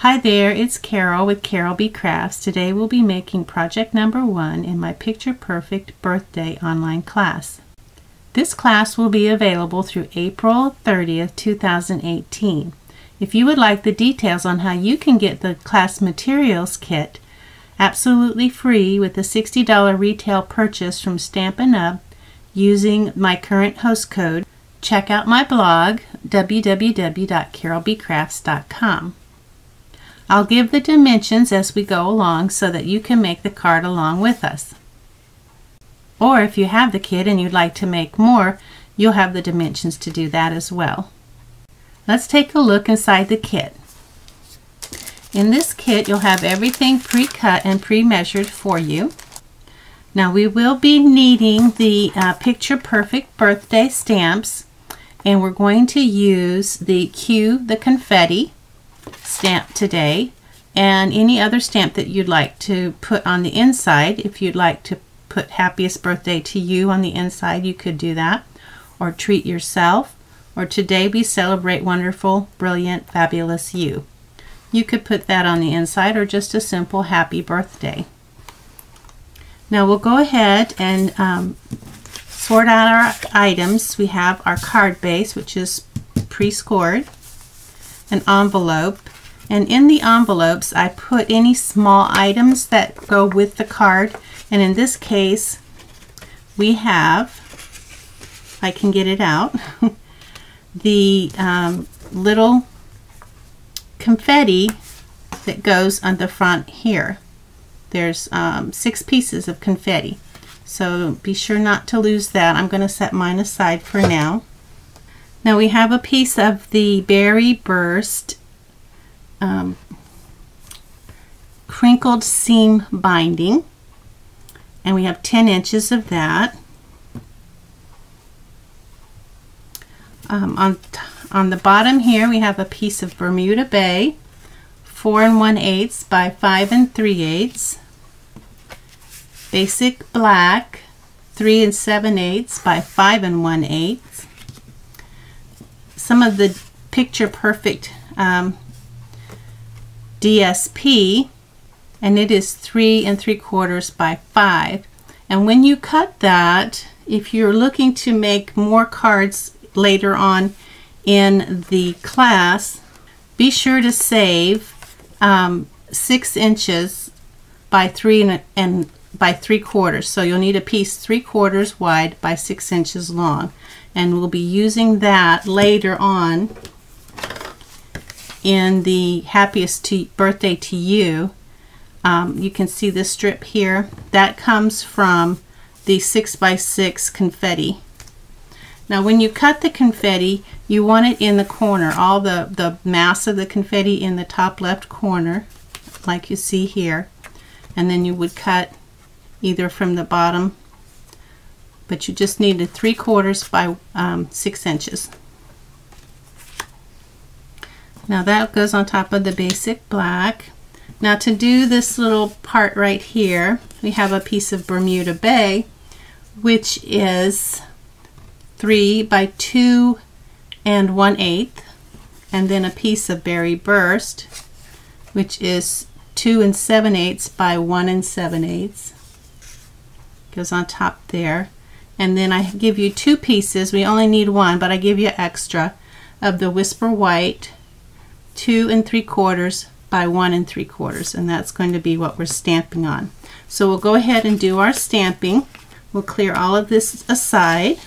Hi there, it's Carol with Carol B Crafts. Today we'll be making project number 1 in my Picture Perfect Birthday online class. This class will be available through April 30th, 2018. If you would like the details on how you can get the class materials kit absolutely free with a $60 retail purchase from Stampin' using my current host code, check out my blog, www.carolbcrafts.com. I'll give the dimensions as we go along so that you can make the card along with us. Or if you have the kit and you'd like to make more, you'll have the dimensions to do that as well. Let's take a look inside the kit. In this kit, you'll have everything pre-cut and pre-measured for you. Now we will be needing the Picture Perfect birthday stamps, and we're going to use the Cue the Confetti stamp today, and any other stamp that you'd like to put on the inside. If you'd like to put happiest birthday to you on the inside, you could do that, or treat yourself, or today we celebrate wonderful, brilliant, fabulous you. You could put that on the inside, or just a simple happy birthday. Now we'll go ahead and sort out our items. We have our card base, which is pre-scored, an envelope, and in the envelopes I put any small items that go with the card, and in this case we have, I can get it out, the little confetti that goes on the front here. There's 6 pieces of confetti, so be sure not to lose that. I'm going to set mine aside for now. Now we have a piece of the Berry Burst crinkled seam binding, and we have 10 inches of that. On the bottom here we have a piece of Bermuda Bay, 4 1/8 by 5 3/8, basic black, 3 7/8 by 5 1/8. Some of the Picture Perfect DSP, and it is 3 3/4 by 5. And when you cut that, if you're looking to make more cards later on in the class, be sure to save 6 inches by 3 and by 3/4. So you'll need a piece 3/4 wide by 6 inches long, and we'll be using that later on in the happiest birthday to you. You can see this strip here, that comes from the 6 by 6 confetti. Now when you cut the confetti, you want it in the corner, all the mass of the confetti in the top left corner, like you see here, and then you would cut either from the bottom, but you just need a 3/4 by 6 inches. Now that goes on top of the basic black. Now to do this little part right here, we have a piece of Bermuda Bay, which is 3 by 2 1/8, and then a piece of Berry Burst, which is 2 7/8 by 1 7/8. Goes on top there. And then I give you 2 pieces, we only need 1, but I give you extra, of the Whisper White, 2 3/4 by 1 3/4, and that's going to be what we're stamping on. So we'll go ahead and do our stamping. We'll clear all of this aside.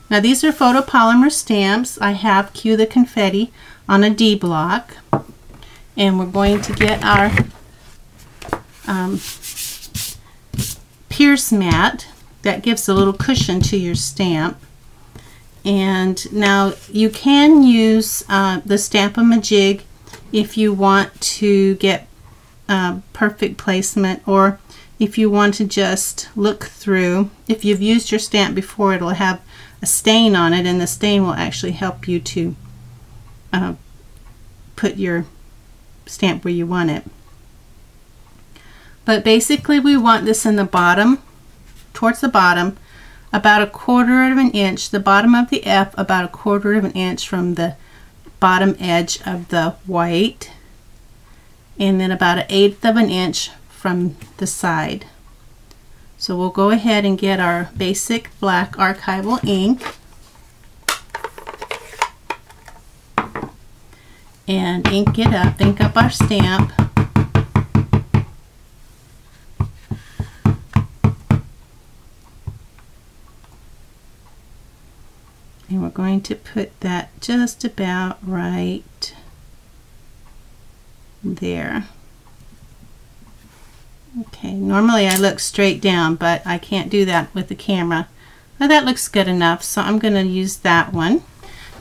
Now these are photopolymer stamps. I have Cue the Confetti on a D block, and we're going to get our Pierce mat that gives a little cushion to your stamp. And now you can use the Stamp-A-Majig if you want to get perfect placement, or if you want to just look through. If you've used your stamp before, it'll have a stain on it, and the stain will actually help you to put your stamp where you want it. But basically we want this in the bottom, towards the bottom, about 1/4 of an inch, the bottom of the F about 1/4 of an inch from the bottom edge of the white, and then about 1/8 of an inch from the side. So we'll go ahead and get our basic black archival ink and ink up our stamp. And we're going to put that just about right there. Okay, normally I look straight down, but I can't do that with the camera. Now that looks good enough, so I'm going to use that one.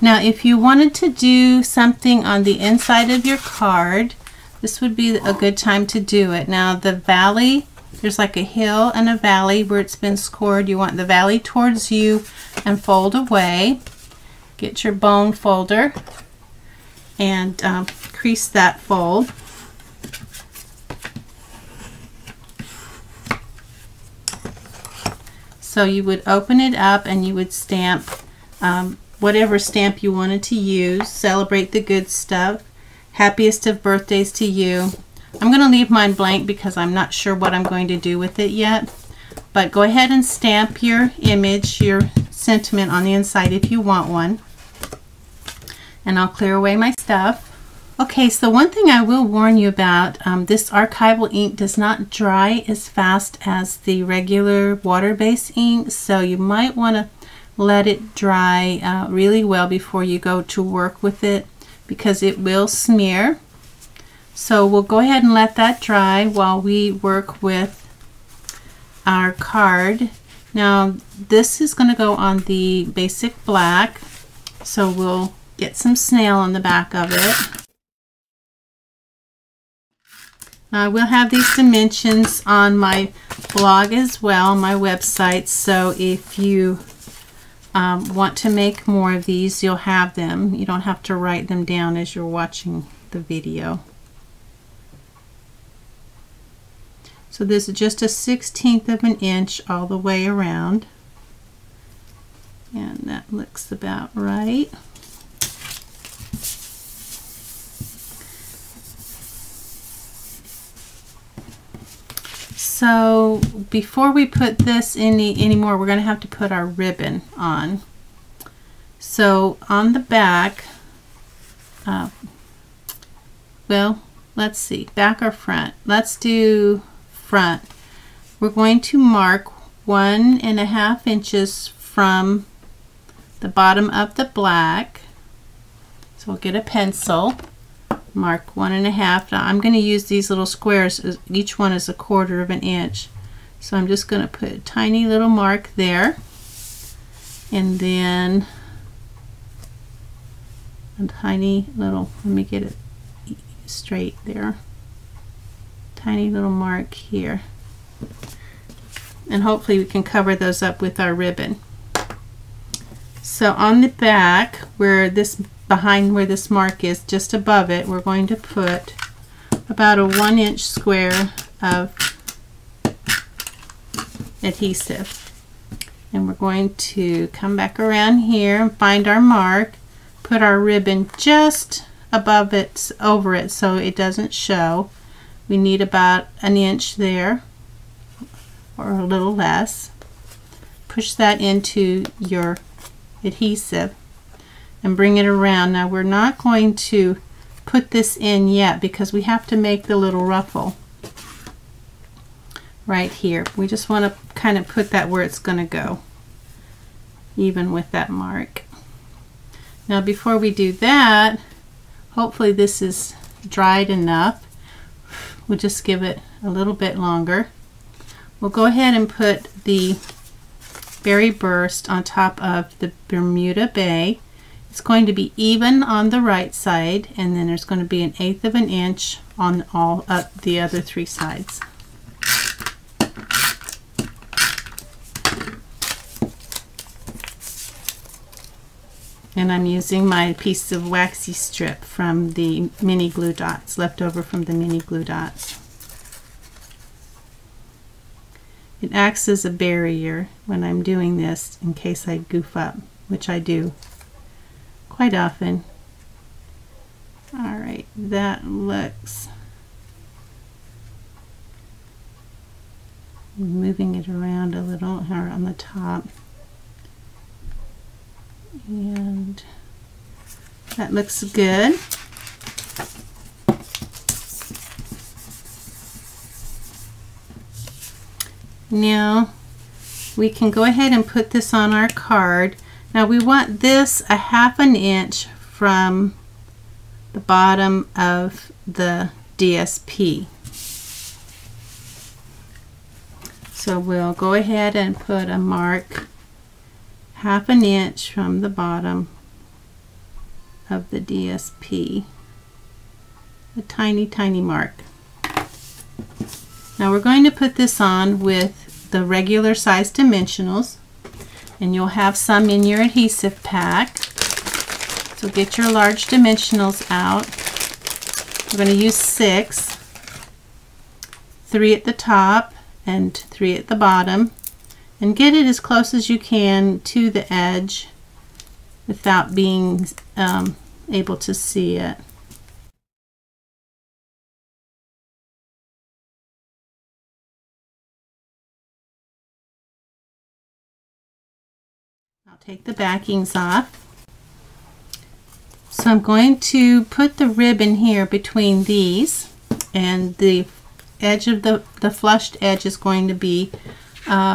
Now if you wanted to do something on the inside of your card, this would be a good time to do it. Now the valley, there's like a hill and a valley where it's been scored. You want the valley towards you and fold away. Get your bone folder and crease that fold. So you would open it up and you would stamp whatever stamp you wanted to use. Celebrate the good stuff. Happiest of birthdays to you. I'm going to leave mine blank because I'm not sure what I'm going to do with it yet. But go ahead and stamp your image, your sentiment on the inside if you want one. And I'll clear away my stuff. Okay, so one thing I will warn you about, this archival ink does not dry as fast as the regular water-based ink, so you might want to let it dry really well before you go to work with it, because it will smear. So we'll go ahead and let that dry while we work with our card. Now this is going to go on the basic black, so we'll get some snail on the back of it. I will have these dimensions on my blog as well, my website, so if you want to make more of these, you'll have them. You don't have to write them down as you're watching the video. So this is just a 1/16 of an inch all the way around, and that looks about right. So before we put this anymore, we're going to have to put our ribbon on. So on the back, well, let's see, back or front? Let's do front. We're going to mark 1.5 inches from the bottom of the black. So we'll get a pencil. Mark 1.5. Now I'm going to use these little squares. Each one is 1/4 of an inch. So I'm just going to put a tiny little mark there, and then a tiny little, let me get it straight there, tiny little mark here, and hopefully we can cover those up with our ribbon. So on the back, where this, behind where this mark is, just above it, we're going to put about a 1-inch square of adhesive, and we're going to come back around here and find our mark, put our ribbon just above it, over it, so it doesn't show. We need about 1 inch there, or a little less. Push that into your adhesive and bring it around. Now we're not going to put this in yet because we have to make the little ruffle right here. We just want to kind of put that where it's going to go, even with that mark. Now before we do that, hopefully this is dried enough. We'll just give it a little bit longer. We'll go ahead and put the berry burst on top of the Bermuda Bay. It's going to be even on the right side, and then there's going to be 1/8 of an inch on all the other 3 sides. And I'm using my piece of waxy strip from the mini glue dots, left over from the mini glue dots. It acts as a barrier when I'm doing this in case I goof up, which I do quite often. right, that looks, moving it around a little here on the top, and that looks good. Now we can go ahead and put this on our card. Now we want this a 1/2 inch from the bottom of the DSP. So we'll go ahead and put a mark 1/2 inch from the bottom of the DSP. A tiny, tiny mark. Now we're going to put this on with the regular size dimensionals, and you'll have some in your adhesive pack. So get your large dimensionals out. We're going to use 6, 3 at the top and 3 at the bottom, and get it as close as you can to the edge without being able to see it. I'll take the backings off. So I'm going to put the ribbon here between these, and the edge of the flushed edge is going to be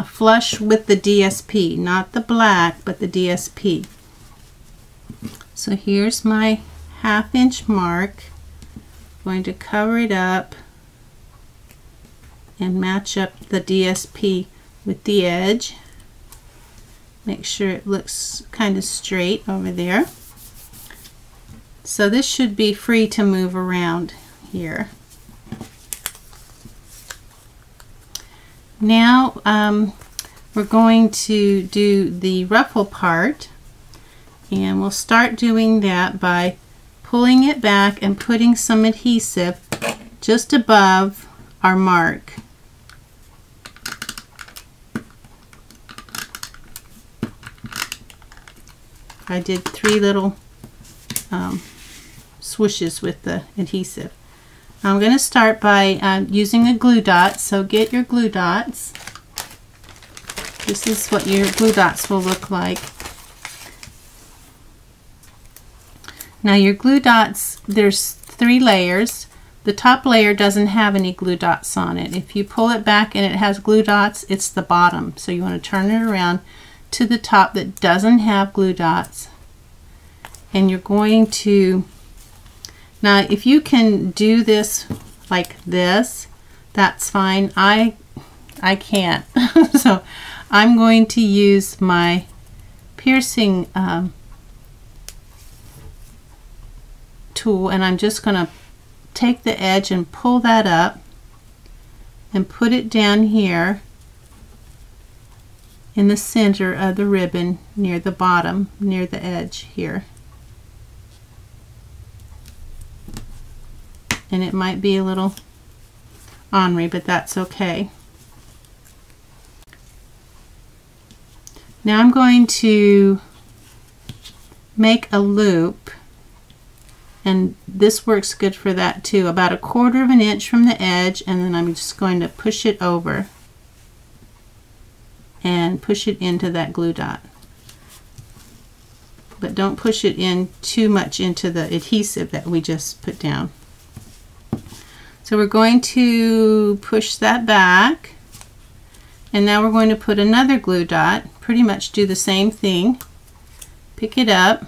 flush with the DSP, not the black, but the DSP. So here's my 1/2 inch mark. I'm going to cover it up and match up the DSP with the edge. Make sure it looks kind of straight over there. So this should be free to move around here. Now we're going to do the ruffle part, and we'll start doing that by pulling it back and putting some adhesive just above our mark. I did 3 little swooshes with the adhesive. I'm going to start by using a glue dot, so get your glue dots. This is what your glue dots will look like. Now your glue dots, there's 3 layers. The top layer doesn't have any glue dots on it. If you pull it back and it has glue dots, it's the bottom. So you want to turn it around to the top that doesn't have glue dots. And you're going to, now if you can do this like this, that's fine. I can't. So I'm going to use my piercing tool, and I'm just going to take the edge and pull that up and put it down here in the center of the ribbon near the bottom, near the edge here. And it might be a little ornery, but that's okay. Now I'm going to make a loop, and this works good for that too, about 1/4 inch from the edge, and then I'm just going to push it over and push it into that glue dot. But don't push it in too much into the adhesive that we just put down. So we're going to push that back, and now we're going to put another glue dot, pretty much do the same thing. Pick it up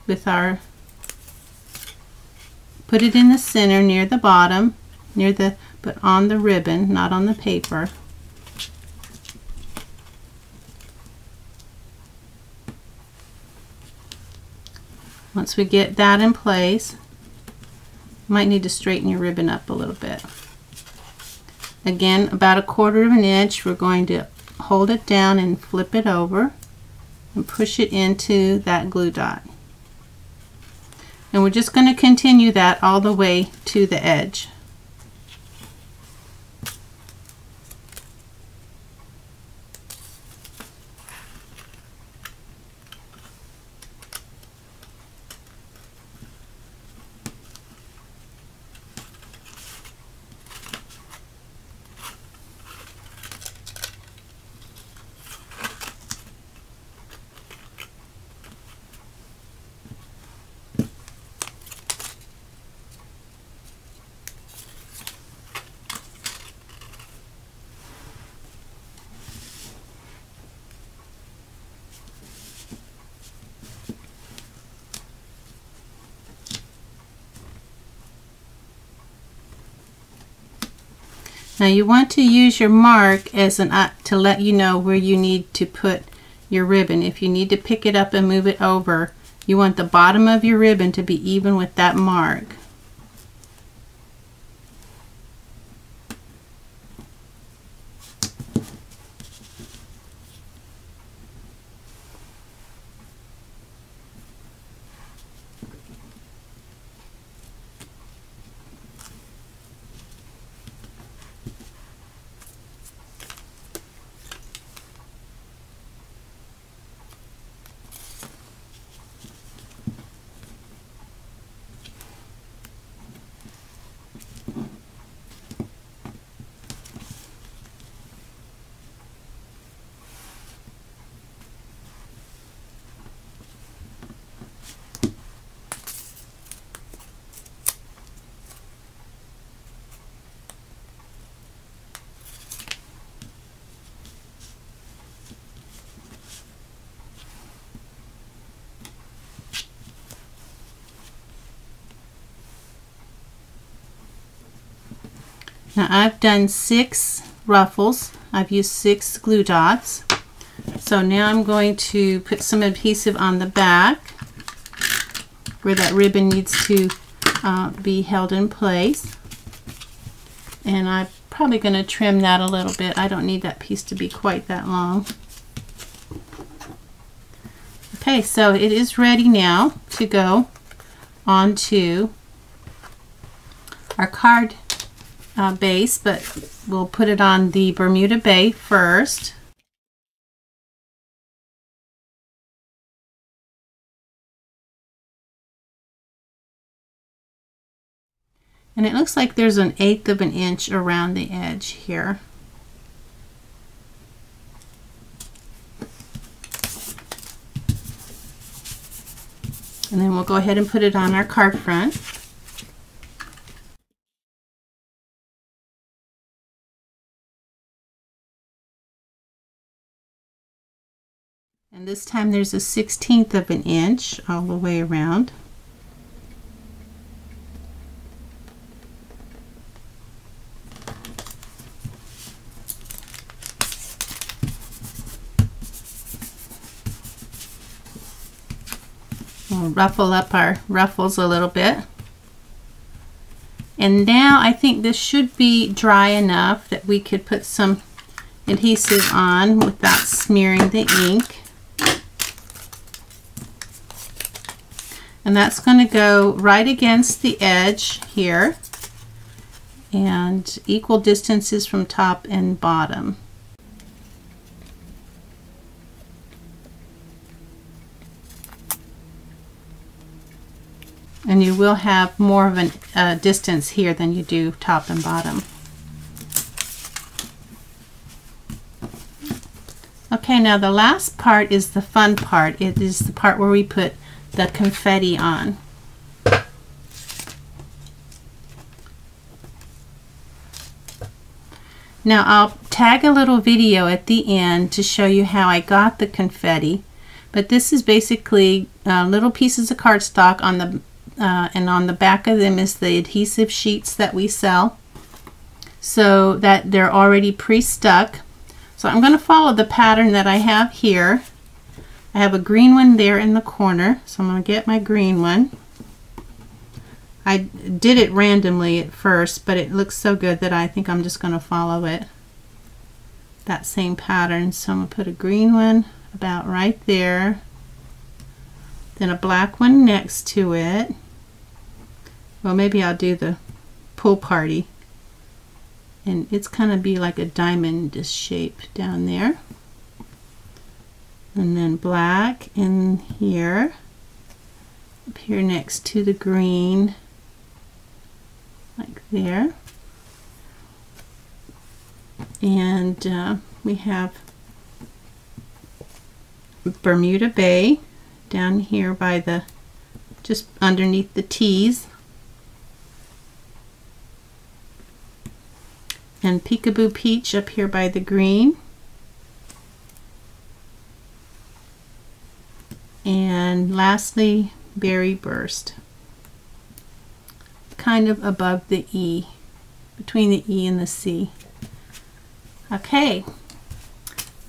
with our, put it in the center near the bottom, near the, but on the ribbon, not on the paper. Once we get that in place, you might need to straighten your ribbon up a little bit. Again, about 1/4 inch, we're going to hold it down and flip it over and push it into that glue dot. And we're just going to continue that all the way to the edge. Now you want to use your mark as to let you know where you need to put your ribbon. If you need to pick it up and move it over, you want the bottom of your ribbon to be even with that mark. Now I've done 6 ruffles. I've used 6 glue dots. So now I'm going to put some adhesive on the back where that ribbon needs to be held in place. And I'm probably going to trim that a little bit. I don't need that piece to be quite that long. Okay, so it is ready now to go onto our card base, but we'll put it on the Bermuda Bay first. And it looks like there's 1/8 of an inch around the edge here. And then we'll go ahead and put it on our card front. And this time there's 1/16 of an inch all the way around. We'll ruffle up our ruffles a little bit. And now I think this should be dry enough that we could put some adhesive on without smearing the ink. And that's going to go right against the edge here, and equal distances from top and bottom. And you will have more of a distance here than you do top and bottom. Okay, now the last part is the fun part. It is the part where we put the confetti on. Now I'll tag a little video at the end to show you how I got the confetti, but this is basically little pieces of cardstock on the and on the back of them is the adhesive sheets that we sell, so that they're already pre-stuck. So I'm going to follow the pattern that I have here. I have a green one there in the corner, so I'm going to get my green one. I did it randomly at first, but it looks so good that I think I'm just going to follow it, that same pattern. So I'm going to put a green one about right there, then a black one next to it. Well, maybe I'll do the pool party, and it's kind of be like a diamond shape down there. And then black in here, up here next to the green, like there. And we have Bermuda Bay down here by the, just underneath the T's. And Peekaboo Peach up here by the green. And lastly, Berry Burst, kind of above the E, between the E and the C. Okay,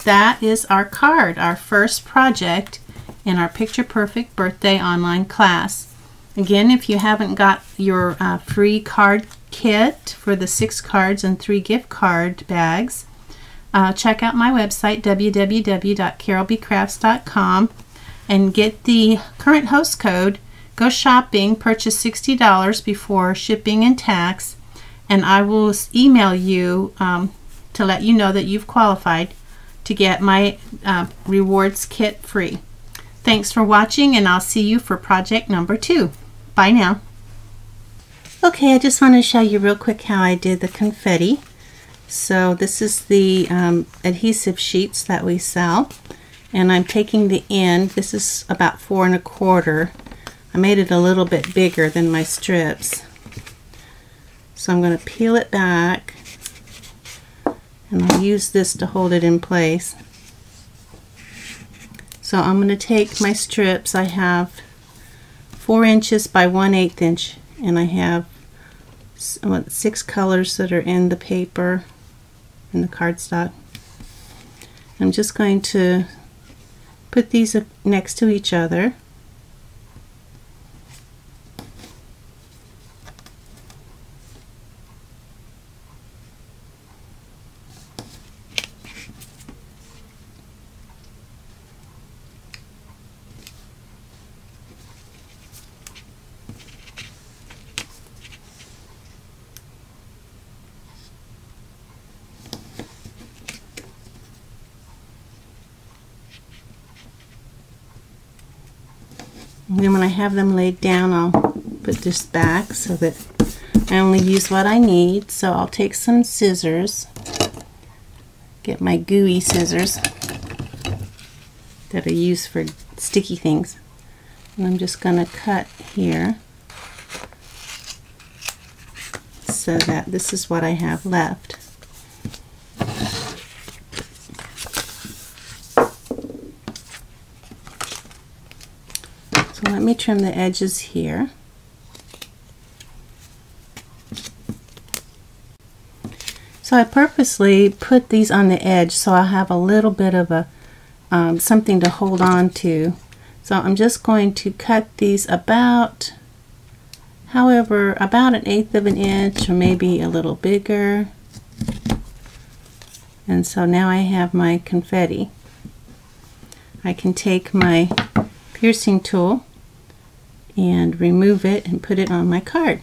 that is our card, our first project in our Picture Perfect Birthday online class. Again, if you haven't got your free card kit for the 6 cards and 3 gift card bags, check out my website, www.carolbcrafts.com, and get the current host code. Go shopping, purchase $60 before shipping and tax, and I will email you to let you know that you've qualified to get my rewards kit free. Thanks for watching, and I'll see you for project number 2. Bye now. Okay, I just want to show you real quick how I did the confetti. So this is the adhesive sheets that we sell, and I'm taking the end. This is about 4 1/4. I made it a little bit bigger than my strips. So I'm going to peel it back, and I'll use this to hold it in place. So I'm going to take my strips. I have 4 inches by 1/8 inch, and I have 6 colors that are in the paper, in the cardstock. I'm just going to put these next to each other. And then when I have them laid down, I'll put this back so that I only use what I need. So I'll take some scissors, get my gooey scissors that I use for sticky things, and I'm just going to cut here so that this is what I have left. Let me trim the edges here. So I purposely put these on the edge so I'll have a little bit of a something to hold on to. So I'm just going to cut these about 1/8 of an inch, or maybe a little bigger. And so now I have my confetti. I can take my piercing tool and remove it and put it on my card.